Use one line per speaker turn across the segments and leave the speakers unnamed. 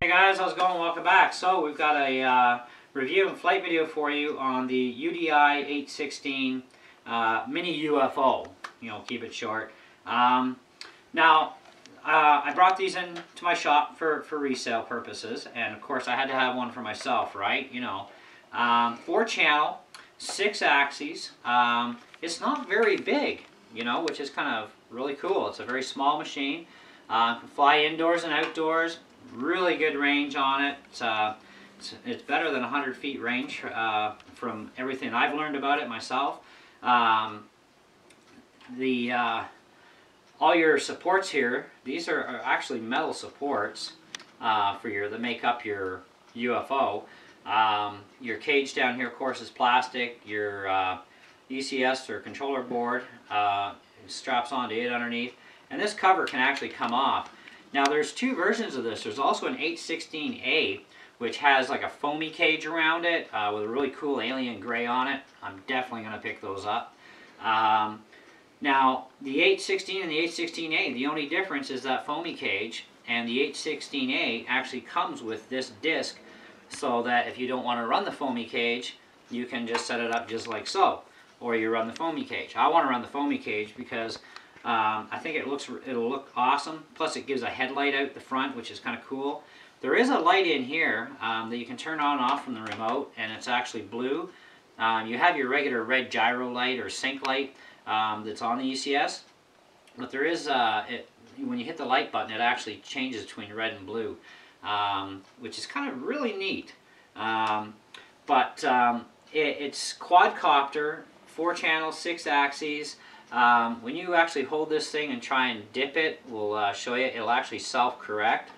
Hey guys, how's it going? Welcome back. So we've got a review and flight video for you on the UDI 816 mini UFO. You know, keep it short. Now, I brought these in to my shop for resale purposes, and of course I had to have one for myself, right? You know, 4-channel, 6 axes. It's not very big, you know, which is kind of really cool. It's a very small machine. Can fly indoors and outdoors. Really good range on it. It's better than 100 feet range from everything I've learned about it myself. All your supports here, these are actually metal supports that make up your UFO. Your cage down here, of course, is plastic. Your ECS or controller board straps onto it underneath, and this cover can actually come off. Now there's 2 versions of this. There's also an 816A, which has like a foamy cage around it with a really cool alien gray on it. I'm definitely going to pick those up. Now the 816 and the 816A, the only difference is that foamy cage, and the 816A actually comes with this disc, so that if you don't want to run the foamy cage, you can just set it up just like so, or you run the foamy cage. I want to run the foamy cage because I think it'll look awesome. Plus it gives a headlight out the front, which is kind of cool. There is a light in here that you can turn on and off from the remote, and it's actually blue. You have your regular red gyro light or sync light that's on the ECS, but there is when you hit the light button, it actually changes between red and blue, which is kind of really neat. It's quadcopter, 4-channel, 6 axes. When you actually hold this thing and try and dip it, we'll show you, it'll actually self-correct,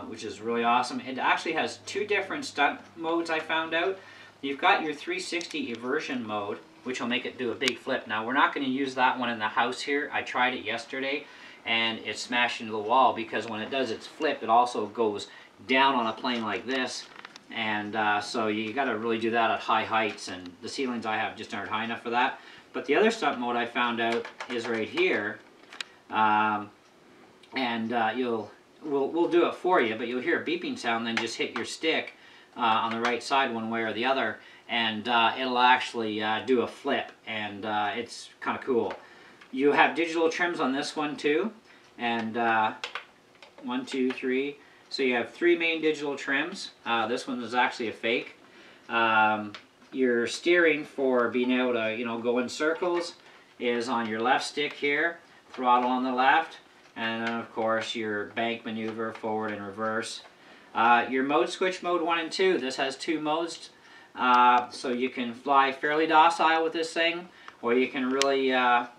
which is really awesome. It actually has 2 different stunt modes, I found out. You've got your 360 eversion mode, which will make it do a big flip. Now, we're not going to use that one in the house here. I tried it yesterday, and it smashed into the wall, because when it does its flip, it also goes down on a plane like this. And so you got to really do that at high heights, and the ceilings I have just aren't high enough for that. But the other stunt mode I found out is right here, we'll do it for you, but you'll hear a beeping sound, then just hit your stick on the right side one way or the other, and it'll actually do a flip, and it's kind of cool. You have digital trims on this one too, and 1, 2, 3. So you have 3 main digital trims. This one is actually a fake. Your steering for being able to, you know, go in circles is on your left stick here, throttle on the left, and then of course your bank maneuver, forward and reverse. Your mode switch, mode 1 and 2, this has 2 modes, so you can fly fairly docile with this thing, or you can really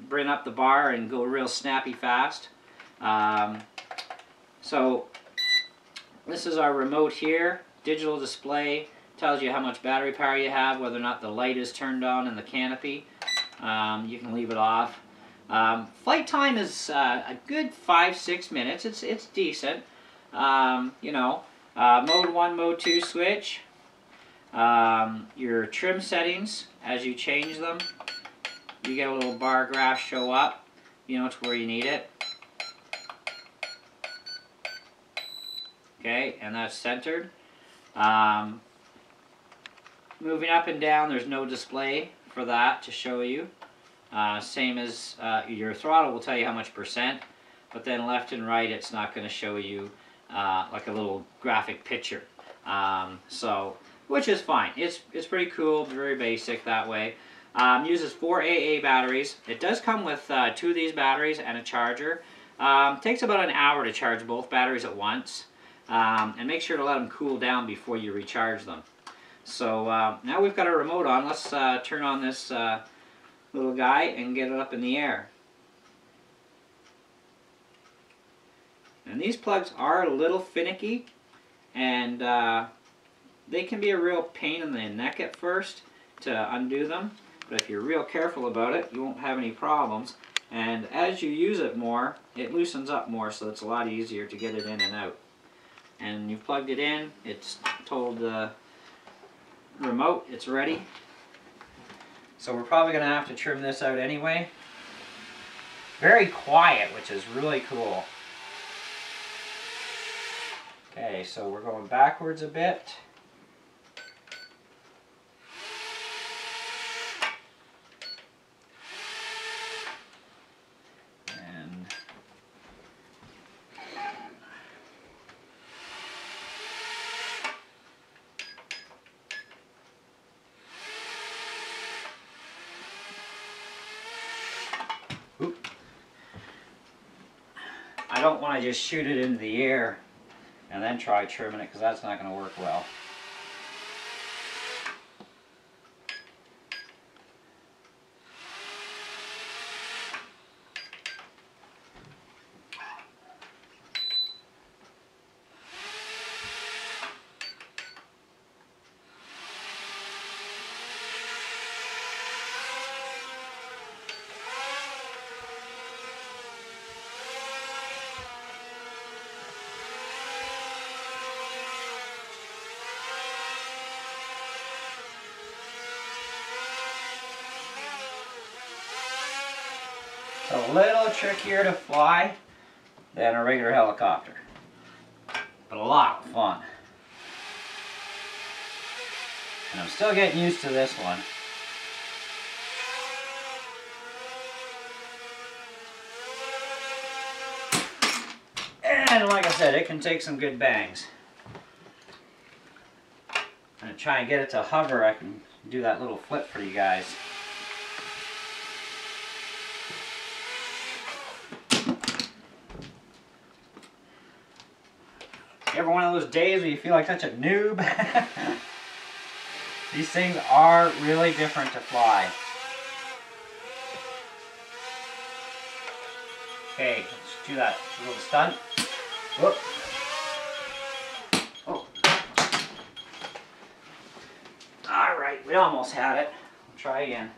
bring up the bar and go real snappy fast. So this is our remote here, digital display. Tells you how much battery power you have, whether or not the light is turned on in the canopy. You can leave it off. Flight time is a good 5-6 minutes. It's decent. You know, mode 1, mode 2 switch. Your trim settings, as you change them, you get a little bar graph show up, you know, to where you need it. Okay, and that's centered. Moving up and down, there's no display for that to show you. Same as your throttle will tell you how much %, but then left and right, it's not going to show you like a little graphic picture. Which is fine. It's pretty cool, very basic that way. Uses 4 AA batteries. It does come with 2 of these batteries and a charger. Takes about an hour to charge both batteries at once. And make sure to let them cool down before you recharge them. So now we've got our remote on. Let's turn on this little guy and get it up in the air. And these plugs are a little finicky, and they can be a real pain in the neck at first to undo them. But if you're real careful about it, you won't have any problems. And as you use it more, it loosens up more, so it's a lot easier to get it in and out. And you've plugged it in. It's told the remote it's ready. So we're probably going to have to trim this out anyway. Very quiet, which is really cool. Okay, so we're going backwards a bit. And oop. I don't want to just shoot it into the air and then try trimming it, because that's not going to work well. It's a little trickier to fly than a regular helicopter, but a lot of fun. And I'm still getting used to this one. And like I said, it can take some good bangs. I'm going to try and get it to hover. I can do that little flip for you guys. Ever one of those days where you feel like such a noob? These things are really different to fly. Okay, let's do that little stunt. Whoop. Oh. Alright, we almost had it. We'll try again.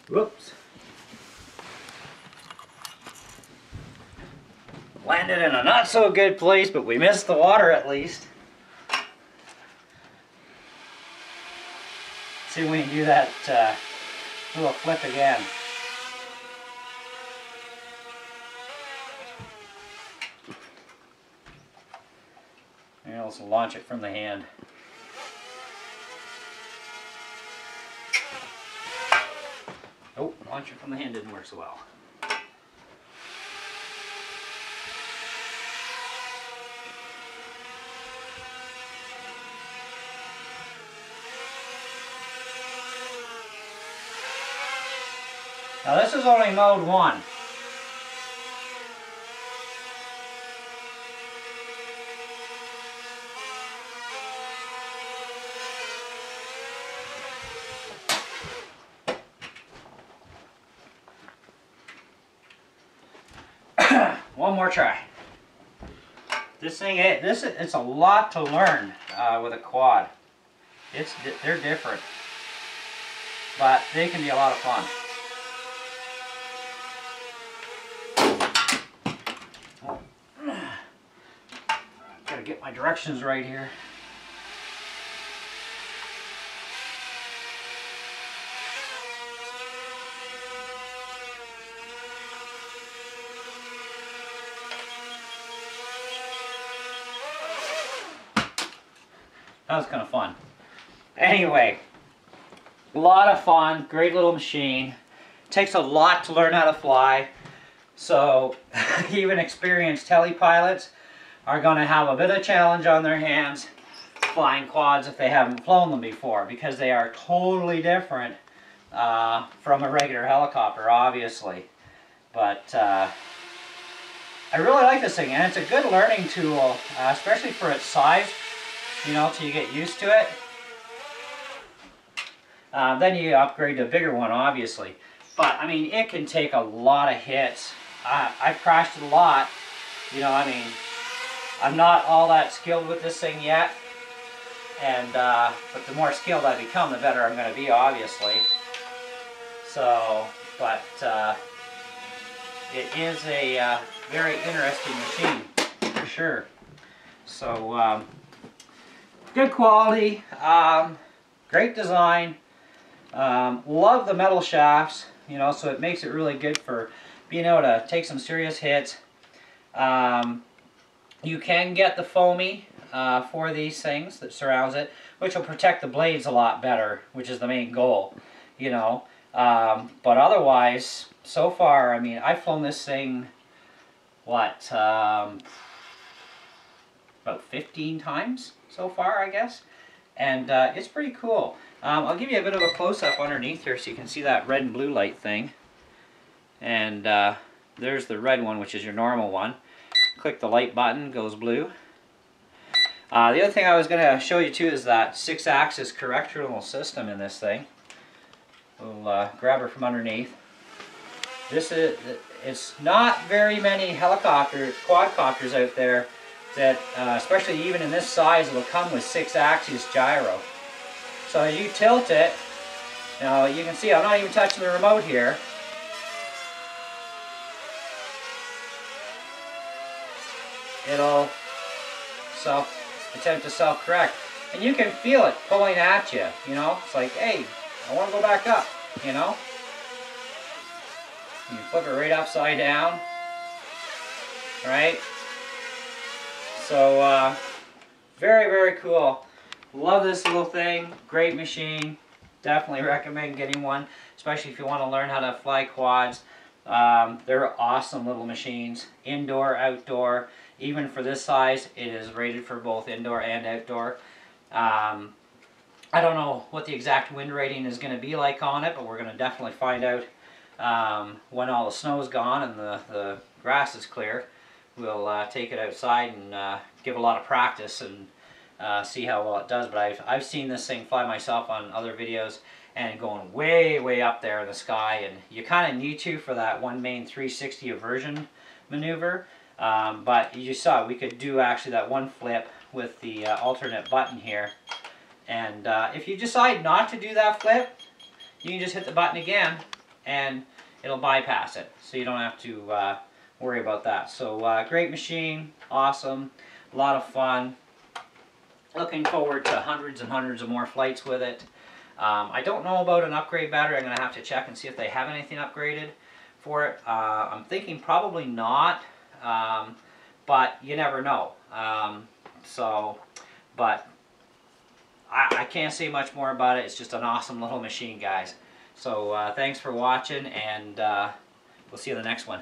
Whoops. Landed in a not so good place, but we missed the water at least. See if we can do that little flip again. Maybe let's launch it from the hand. Oh, launch it from the hand didn't work so well. Now this is only mode 1. One more try. This thing, it's a lot to learn with a quad. They're different, but they can be a lot of fun. Gotta get my directions right here. That was kind of fun. Anyway, a lot of fun, great little machine. Takes a lot to learn how to fly. So even experienced heli pilots are going to have a bit of challenge on their hands flying quads if they haven't flown them before, because they are totally different from a regular helicopter, obviously. But I really like this thing, and it's a good learning tool, especially for its size, you know, till you get used to it. Then you upgrade to a bigger one, obviously. But, I mean, it can take a lot of hits. I've crashed it a lot. You know, I mean, I'm not all that skilled with this thing yet. And, but the more skilled I become, the better I'm going to be, obviously. So, but, it is a very interesting machine, for sure. So, good quality, great design. Love the metal shafts, you know, so it makes it really good for being able to take some serious hits. You can get the foamy for these things that surrounds it, which will protect the blades a lot better, which is the main goal, you know. But otherwise, so far, I mean, I've flown this thing, what, about 15 times so far, I guess. And it's pretty cool. I'll give you a bit of a close-up underneath here so you can see that red and blue light thing. And there's the red one, which is your normal one. Click the light button, goes blue. The other thing I was going to show you too is that 6-axis correctional system in this thing. We'll grab her from underneath. It's not very many quadcopters out there that, especially even in this size, will come with 6-axis gyro. So as you tilt it, now you can see I'm not even touching the remote here. It'll attempt to self-correct. And you can feel it pulling at you, you know? It's like, hey, I want to go back up, you know? You flip it right upside down, right? So, very, very cool. Love this little thing. Great machine. Definitely recommend getting one, especially if you want to learn how to fly quads. They're awesome little machines. Indoor, outdoor. Even for this size, it is rated for both indoor and outdoor. I don't know what the exact wind rating is going to be like on it, but we're going to definitely find out when all the snow's gone and the grass is clear. We'll take it outside and give a lot of practice and see how well it does. But I've seen this thing fly myself on other videos and going way, way up there in the sky. And you kind of need to for that one main 360 aversion maneuver. But you saw we could do actually that one flip with the alternate button here. And if you decide not to do that flip, you can just hit the button again and it'll bypass it. So you don't have to worry about that. So great machine, awesome, a lot of fun. Looking forward to hundreds and hundreds of more flights with it. I don't know about an upgrade battery. I'm going to have to check and see if they have anything upgraded for it. I'm thinking probably not. But you never know. But I can't say much more about it. It's just an awesome little machine, guys. So thanks for watching, and we'll see you in the next one.